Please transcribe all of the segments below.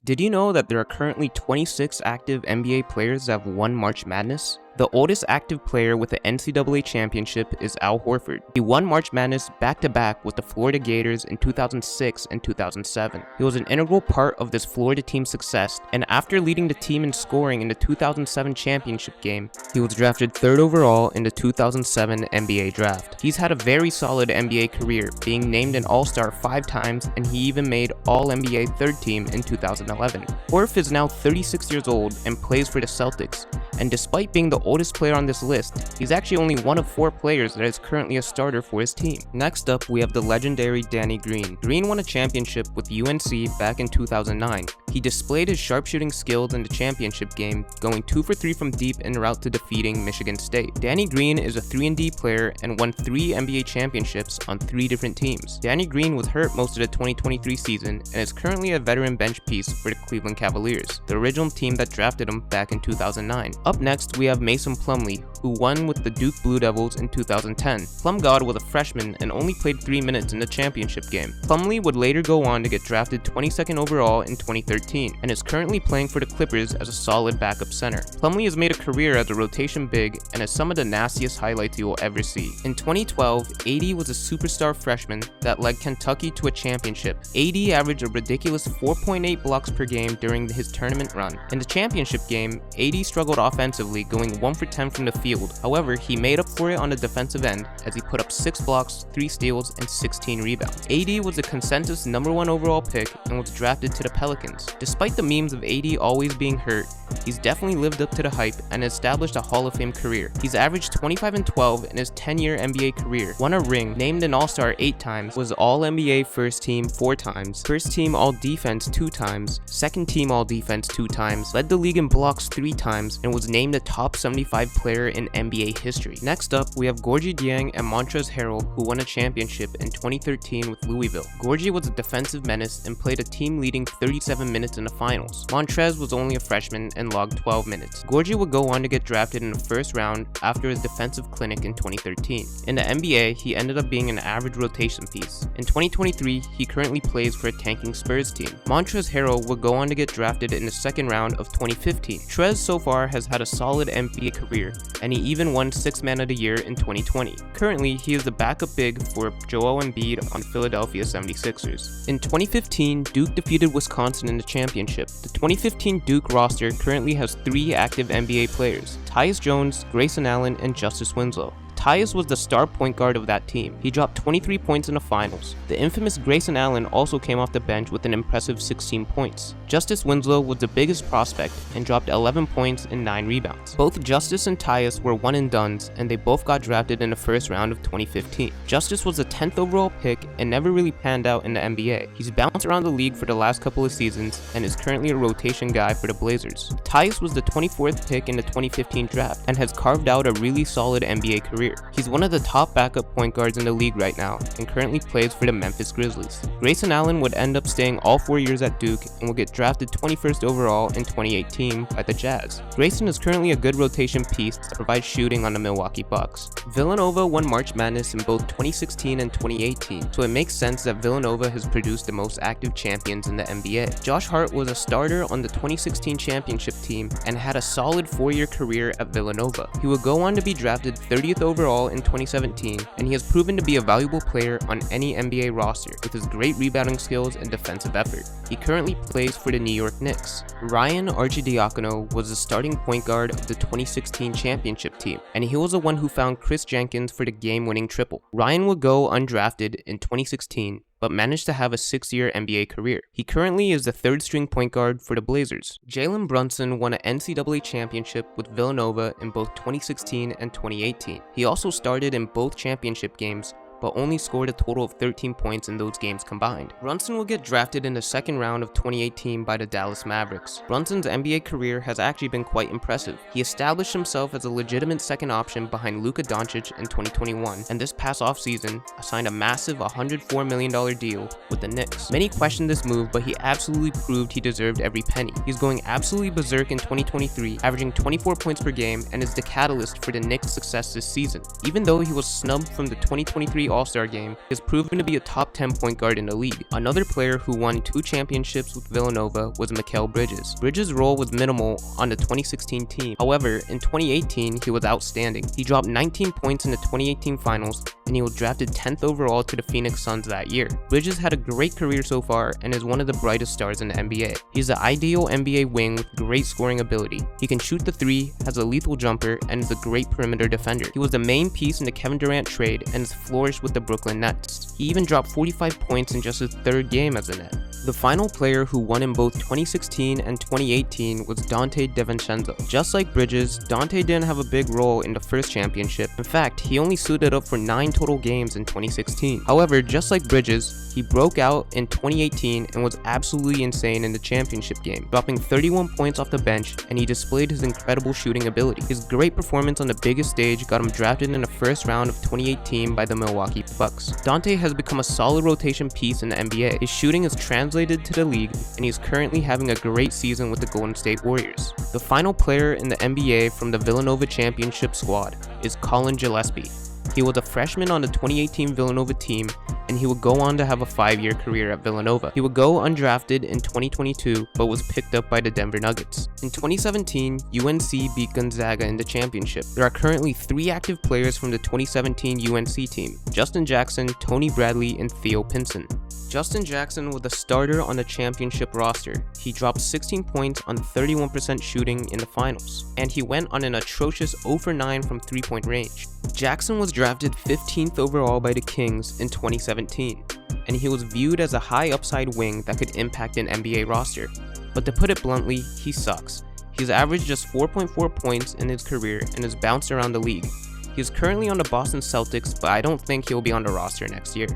Did you know that there are currently 26 active NBA players that have won March Madness? The oldest active player with the NCAA championship is Al Horford. He won March Madness back-to-back with the Florida Gators in 2006 and 2007. He was an integral part of this Florida team's success, and after leading the team in scoring in the 2007 championship game, he was drafted 3rd overall in the 2007 NBA draft. He's had a very solid NBA career, being named an All-Star 5 times, and he even made All-NBA 3rd team in 2011. Horf is now 36 years old and plays for the Celtics, and despite being the oldest player on this list, he's actually only one of 4 players that is currently a starter for his team. Next up, we have the legendary Danny Green. Green won a championship with UNC back in 2009. He displayed his sharpshooting skills in the championship game, going 2 for 3 from deep en route to defeating Michigan State. Danny Green is a 3-and-D player and won 3 NBA championships on 3 different teams. Danny Green was hurt most of the 2023 season and is currently a veteran bench piece for the Cleveland Cavaliers, the original team that drafted him back in 2009. Up next, we have Mason Plumlee, who won with the Duke Blue Devils in 2010. Plumgod was a freshman and only played 3 minutes in the championship game. Plumlee would later go on to get drafted 22nd overall in 2013 and is currently playing for the Clippers as a solid backup center. Plumlee has made a career as a rotation big and has some of the nastiest highlights you will ever see. In 2012, AD was a superstar freshman that led Kentucky to a championship. AD averaged a ridiculous 4.8 blocks per game during his tournament run. In the championship game, AD struggled offensively, going 1 for 10 from the field. However, he made up for it on the defensive end as he put up 6 blocks, 3 steals, and 16 rebounds. AD was a consensus #1 overall pick and was drafted to the Pelicans. Despite the memes of AD always being hurt, he's definitely lived up to the hype and established a Hall of Fame career. He's averaged 25 and 12 in his 10-year NBA career, won a ring, named an All-Star 8 times, was All-NBA First Team 4 times, First Team All-Defense 2 times, Second Team All-Defense 2 times, led the league in blocks 3 times, and was named the top 75 player in NBA history. Next up, we have Gorgui Dieng and Montrezl Harrell, who won a championship in 2013 with Louisville. Gorgui was a defensive menace and played a team-leading 37 minutes in the finals. Montrezl was only a freshman and logged 12 minutes. Gorgui would go on to get drafted in the first round after his defensive clinic in 2013. In the NBA, he ended up being an average rotation piece. In 2023, he currently plays for a tanking Spurs team. Montrezl Harrell would go on to get drafted in the second round of 2015. Trez so far has had a solid NBA career, and he even won 6th Man of the Year in 2020. Currently, he is the backup big for Joel Embiid on Philadelphia 76ers. In 2015, Duke defeated Wisconsin in the championship. The 2015 Duke roster currently has 3 active NBA players: Tyus Jones, Grayson Allen, and Justice Winslow. Tyus was the star point guard of that team. He dropped 23 points in the finals. The infamous Grayson Allen also came off the bench with an impressive 16 points. Justice Winslow was the biggest prospect and dropped 11 points and 9 rebounds. Both Justice and Tyus were one-and-dones, and they both got drafted in the first round of 2015. Justice was the 10th overall pick and never really panned out in the NBA. He's bounced around the league for the last couple of seasons and is currently a rotation guy for the Blazers. Tyus was the 24th pick in the 2015 draft and has carved out a really solid NBA career. He's one of the top backup point guards in the league right now and currently plays for the Memphis Grizzlies. Grayson Allen would end up staying all 4 years at Duke and will get drafted 21st overall in 2018 by the Jazz. Grayson is currently a good rotation piece that provides shooting on the Milwaukee Bucks. Villanova won March Madness in both 2016 and 2018, so it makes sense that Villanova has produced the most active champions in the NBA. Josh Hart was a starter on the 2016 championship team and had a solid 4-year career at Villanova. He would go on to be drafted 30th overall in 2017, and he has proven to be a valuable player on any NBA roster with his great rebounding skills and defensive effort. He currently plays for the New York Knicks. Ryan Arcidiacono was the starting point guard of the 2016 championship team, and he was the one who found Chris Jenkins for the game-winning triple. Ryan would go undrafted in 2016, but managed to have a 6-year NBA career. He currently is the 3rd-string point guard for the Blazers. Jalen Brunson won an NCAA championship with Villanova in both 2016 and 2018. He also started in both championship games, but only scored a total of 13 points in those games combined. Brunson will get drafted in the second round of 2018 by the Dallas Mavericks. Brunson's NBA career has actually been quite impressive. He established himself as a legitimate second option behind Luka Doncic in 2021, and this past offseason signed a massive $104 million deal with the Knicks. Many questioned this move, but he absolutely proved he deserved every penny. He's going absolutely berserk in 2023, averaging 24 points per game, and is the catalyst for the Knicks' success this season. Even though he was snubbed from the 2023 2020 All-Star Game, he has proven to be a top 10 point guard in the league. Another player who won 2 championships with Villanova was Mikal Bridges. Bridges' role was minimal on the 2016 team. However, in 2018, he was outstanding. He dropped 19 points in the 2018 finals, and he was drafted 10th overall to the Phoenix Suns that year. Bridges had a great career so far and is one of the brightest stars in the NBA. He's the ideal NBA wing with great scoring ability. He can shoot the three, has a lethal jumper, and is a great perimeter defender. He was the main piece in the Kevin Durant trade and has flourished with the Brooklyn Nets. He even dropped 45 points in just his 3rd game as a Net. The final player who won in both 2016 and 2018 was Donte DiVincenzo. Just like Bridges, Donte didn't have a big role in the first championship. In fact, he only suited up for 9 total games in 2016. However, just like Bridges, he broke out in 2018 and was absolutely insane in the championship game, dropping 31 points off the bench, and he displayed his incredible shooting ability. His great performance on the biggest stage got him drafted in the first round of 2018 by the Milwaukee Bucks. Donte has become a solid rotation piece in the NBA. His shooting is translated to the league, and he's currently having a great season with the Golden State Warriors. The final player in the NBA from the Villanova championship squad is Colin Gillespie. He was a freshman on the 2018 Villanova team, and he would go on to have a 5-year career at Villanova. He would go undrafted in 2022, but was picked up by the Denver Nuggets. In 2017, UNC beat Gonzaga in the championship. There are currently 3 active players from the 2017 UNC team: Justin Jackson, Tony Bradley, and Theo Pinson. Justin Jackson was the starter on the championship roster. He dropped 16 points on 31% shooting in the finals, and he went on an atrocious 0 for 9 from 3-point range. Jackson was drafted 15th overall by the Kings in 2017, and he was viewed as a high upside wing that could impact an NBA roster. But to put it bluntly, he sucks. He's averaged just 4.4 points in his career and has bounced around the league. He is currently on the Boston Celtics, but I don't think he'll be on the roster next year.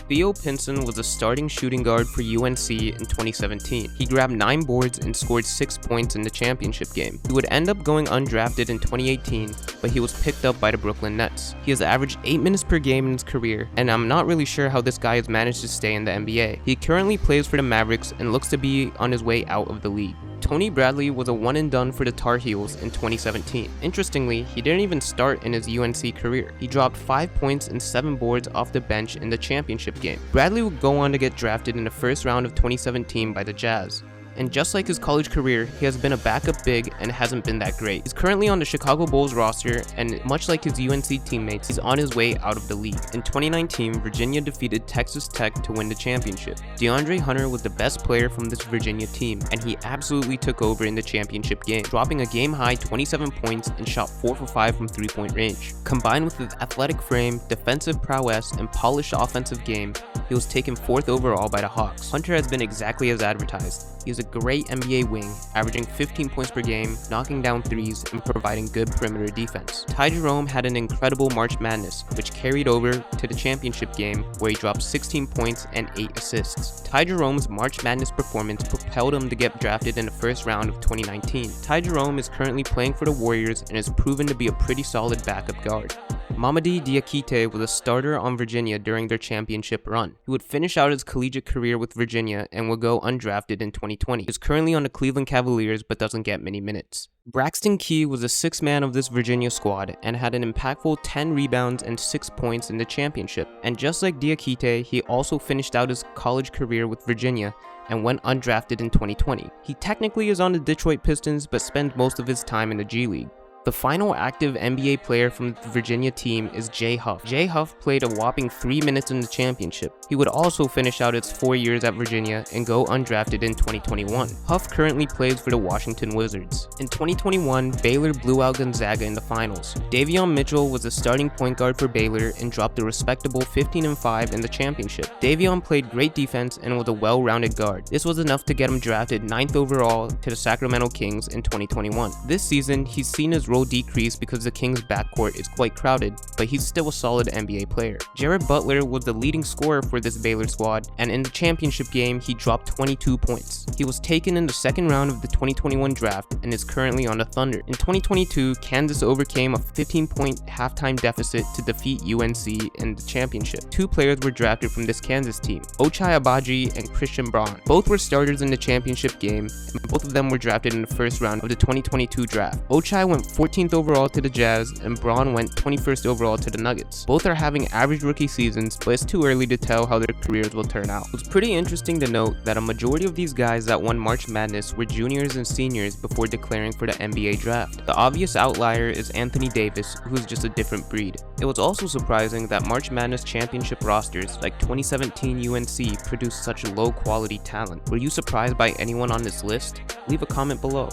Theo Pinson was a starting shooting guard for UNC in 2017. He grabbed 9 boards and scored 6 points in the championship game. He would end up going undrafted in 2018, but he was picked up by the Brooklyn Nets. He has averaged 8 minutes per game in his career, and I'm not really sure how this guy has managed to stay in the NBA. He currently plays for the Mavericks and looks to be on his way out of the league. Tony Bradley was a one and done for the Tar Heels in 2017. Interestingly, he didn't even start in his UNC career. He dropped 5 points and 7 boards off the bench in the championship game. Bradley would go on to get drafted in the first round of 2017 by the Jazz. And just like his college career, he has been a backup big and hasn't been that great. He's currently on the Chicago Bulls roster, and much like his UNC teammates, he's on his way out of the league. In 2019, Virginia defeated Texas Tech to win the championship. DeAndre Hunter was the best player from this Virginia team, and he absolutely took over in the championship game, dropping a game-high 27 points and shot 4 for 5 from 3-point range. Combined with his athletic frame, defensive prowess, and polished offensive game, he was taken 4th overall by the Hawks. Hunter has been exactly as advertised. He is a great NBA wing, averaging 15 points per game, knocking down threes, and providing good perimeter defense. Ty Jerome had an incredible March Madness, which carried over to the championship game, where he dropped 16 points and 8 assists. Ty Jerome's March Madness performance propelled him to get drafted in the first round of 2019. Ty Jerome is currently playing for the Warriors and is proven to be a pretty solid backup guard. Mamadi Diakite was a starter on Virginia during their championship run. He would finish out his collegiate career with Virginia and would go undrafted in 2020. He is currently on the Cleveland Cavaliers but doesn't get many minutes. Braxton Key was the 6th man of this Virginia squad and had an impactful 10 rebounds and 6 points in the championship. And just like Diakite, he also finished out his college career with Virginia and went undrafted in 2020. He technically is on the Detroit Pistons but spends most of his time in the G League. The final active NBA player from the Virginia team is Jay Huff. Jay Huff played a whopping 3 minutes in the championship. He would also finish out his 4 years at Virginia and go undrafted in 2021. Huff currently plays for the Washington Wizards. In 2021, Baylor blew out Gonzaga in the finals. Davion Mitchell was the starting point guard for Baylor and dropped a respectable 15-5 in the championship. Davion played great defense and was a well-rounded guard. This was enough to get him drafted 9th overall to the Sacramento Kings in 2021. This season, he's seen his role decrease because the Kings' backcourt is quite crowded, but he's still a solid NBA player. Jared Butler was the leading scorer for this Baylor squad, and in the championship game, he dropped 22 points. He was taken in the second round of the 2021 draft and is currently on the Thunder. In 2022, Kansas overcame a 15-point halftime deficit to defeat UNC in the championship. 2 players were drafted from this Kansas team, Ochai Agbaji and Christian Braun. Both were starters in the championship game, and both of them were drafted in the first round of the 2022 draft. Ochai went 14th overall to the Jazz, and Braun went 21st overall to the Nuggets. Both are having average rookie seasons, but it's too early to tell how their careers will turn out. It's pretty interesting to note that a majority of these guys that won March Madness were juniors and seniors before declaring for the NBA draft. The obvious outlier is Anthony Davis, who's just a different breed. It was also surprising that March Madness championship rosters like 2017 UNC produced such low quality talent. Were you surprised by anyone on this list? Leave a comment below.